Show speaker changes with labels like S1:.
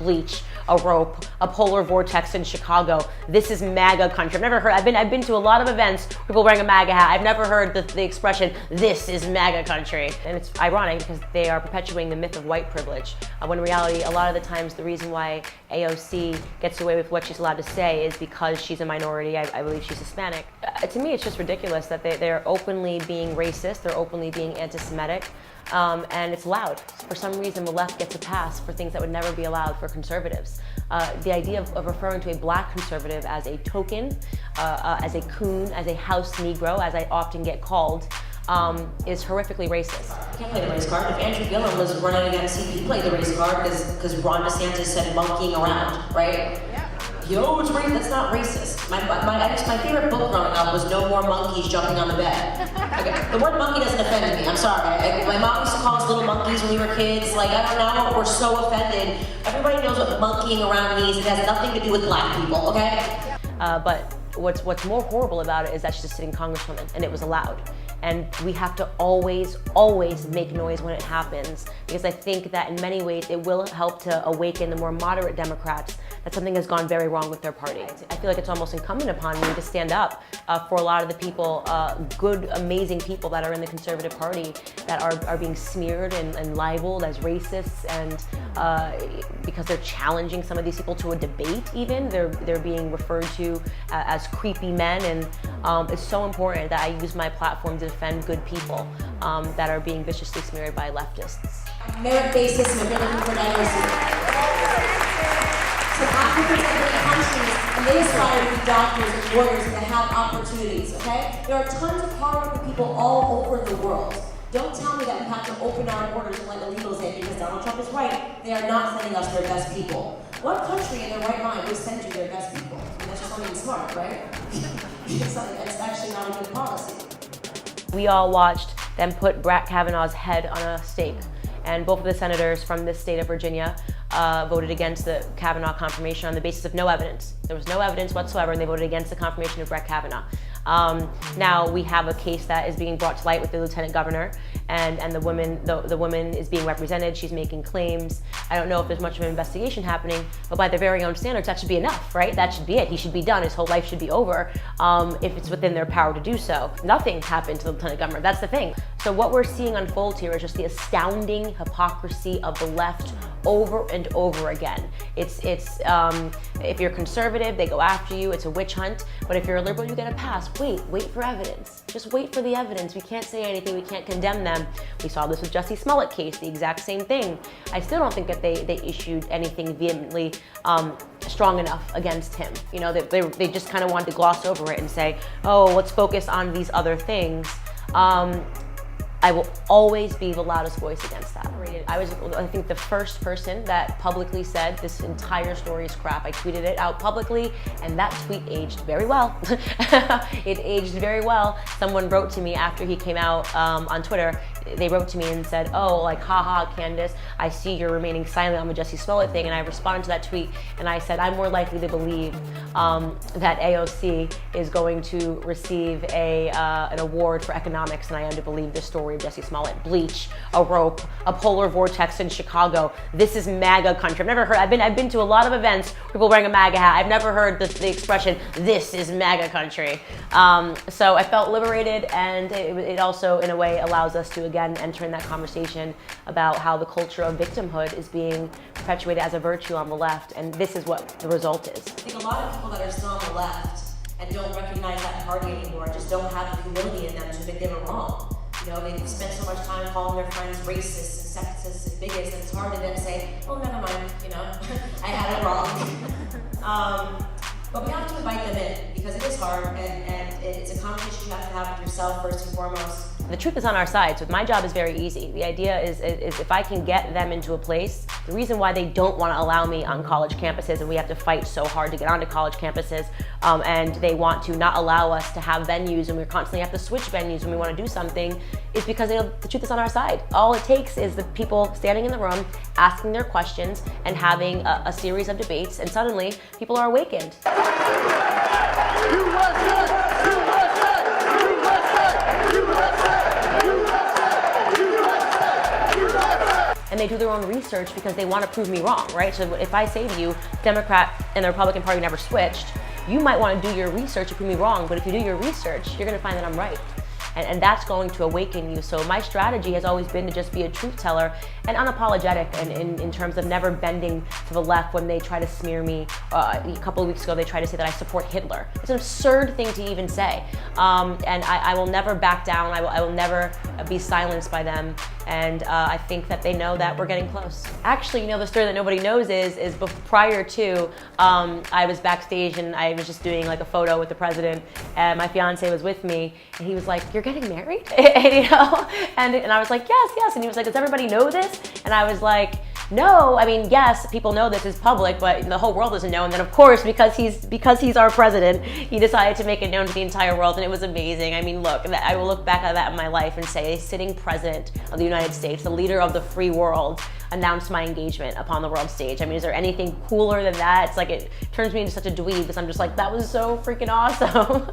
S1: bleach, a rope, a polar vortex in Chicago. This is MAGA country. I've never heard, I've been to a lot of events, people wearing a MAGA hat. I've never heard the expression, this is MAGA country. And it's ironic because they are perpetuating the myth of white privilege, when in reality, a lot of the times the reason why AOC gets away with what she's allowed to say is because she's a minority. I believe she's Hispanic. To me, it's just ridiculous that they're openly being racist, they're openly being anti-Semitic, and it's loud. For some reason, the left gets a pass for things that would never be allowed for conservatives. The idea of referring to a black conservative as a token, as a coon, as a house Negro, as I often get called, is horrifically racist.
S2: You can't play the race card. If Andrew Gillum was running against CPAC, he played the race card because Ron DeSantis said monkeying around, right? Yeah. Yo, it's racist. That's not racist. My favorite book growing up was No More Monkeys Jumping on the Bed. Okay. The word monkey doesn't offend me. I'm sorry. My mom used to call us little monkeys when we were kids. Like, I don't know. We're so offended. Everybody knows what monkeying around means. It has nothing to do with black people, okay?
S1: But what's more horrible about it is that she's a sitting congresswoman, and it was allowed. And we have to always, always make noise when it happens, because I think that in many ways it will help to awaken the more moderate Democrats that something has gone very wrong with their party. I feel like it's almost incumbent upon me to stand up for a lot of the people, good, amazing people that are in the Conservative Party that are being smeared and libeled as racists, and because they're challenging some of these people to a debate even. They're being referred to as creepy men, and it's so important that I use my platform to defend good people that are being viciously smeared by leftists.
S2: Merit-based system, if you're looking for diversity. So African-American countries, and they aspire to be doctors and lawyers and to have opportunities, okay? There are tons of hardworking people all over the world. Don't tell me that we have to open our borders and let illegals in because Donald Trump is right. They are not sending us their best people. What country in their right mind would send you their best people? I mean, that's just something smart, right? It's actually not a good policy.
S1: We all watched them put Brett Kavanaugh's head on a stake, and both of the senators from this state of Virginia voted against the Kavanaugh confirmation on the basis of no evidence. There was no evidence whatsoever, and they voted against the confirmation of Brett Kavanaugh. Now we have a case that is being brought to light with the lieutenant governor, and the woman is being represented. She's making claims. I don't know if there's much of an investigation happening, but by their very own standards, that should be enough, right? That should be it. He should be done. His whole life should be over if it's within their power to do so. Nothing happened to the lieutenant governor. That's the thing. So what we're seeing unfold here is just the astounding hypocrisy of the left over and over again. It's if you're conservative, they go after you. It's a witch hunt. But if you're a liberal, you get a pass. Wait for evidence. Just wait for the evidence. We can't say anything. We can't condemn them. We saw this with Jussie Smollett case, the exact same thing. I still don't think that they issued anything vehemently strong enough against him. You know, they just kind of wanted to gloss over it and say, oh, let's focus on these other things. I will always be the loudest voice against that. I was, I think, the first person that publicly said this entire story is crap. I tweeted it out publicly, and that tweet aged very well. It aged very well. Someone wrote to me after he came out on Twitter. They wrote to me and said, oh, like, haha, Candace, I see you're remaining silent on the Jussie Smollett thing. And I responded to that tweet, and I said, I'm more likely to believe that AOC is going to receive an award for economics than I am to believe the story of Jussie Smollett. Bleach, a rope, a polar vortex in Chicago. This is MAGA country. I've never heard, I've been to a lot of events, people wearing a MAGA hat. I've never heard the expression, this is MAGA country. So I felt liberated, and it also, in a way, allows us to, again, enter in that conversation about how the culture of victimhood is being perpetuated as a virtue on the left, and this is what the result is.
S2: I think a lot of people that are still on the left and don't recognize that party anymore just don't have the humility in them to admit they were wrong. You know, they've spent so much time calling their friends racist and sexist and bigots, and it's hard to then say, oh, never mind, you know, I had it wrong. But we have to invite them in, because it is hard, and it's a conversation you have to have with yourself first and foremost.
S1: The truth is on our side, so my job is very easy. The idea is if I can get them into a place, the reason why they don't want to allow me on college campuses, and we have to fight so hard to get onto college campuses, and they want to not allow us to have venues, and we constantly have to switch venues when we want to do something, is because the truth is on our side. All it takes is the people standing in the room, asking their questions, and having a series of debates, and suddenly people are awakened. And they do their own research because they want to prove me wrong, right? So if I say to you, Democrat and the Republican Party never switched, you might want to do your research to prove me wrong, but if you do your research, you're going to find that I'm right. And that's going to awaken you. So my strategy has always been to just be a truth teller and unapologetic, and in terms of never bending to the left when they try to smear me. A couple of weeks ago, they tried to say that I support Hitler. It's an absurd thing to even say. And I will never back down. I will never be silenced by them. And I think that they know that we're getting close. Actually, the story that nobody knows is prior to, I was backstage and I was just doing like a photo with the president, and my fiance was with me, and he was like, "You're getting married?" and I was like, yes. And he was like, "Does everybody know this?" And I was like, "No, I mean, yes, people know this is public, but the whole world doesn't know." And then of course, because he's our president, he decided to make it known to the entire world, and it was amazing. I mean, look, I will look back at that in my life and say, a sitting president of the United States, the leader of the free world, announced my engagement upon the world stage. I mean, is there anything cooler than that? It's like, it turns me into such a dweeb because I'm just like, that was so freaking awesome.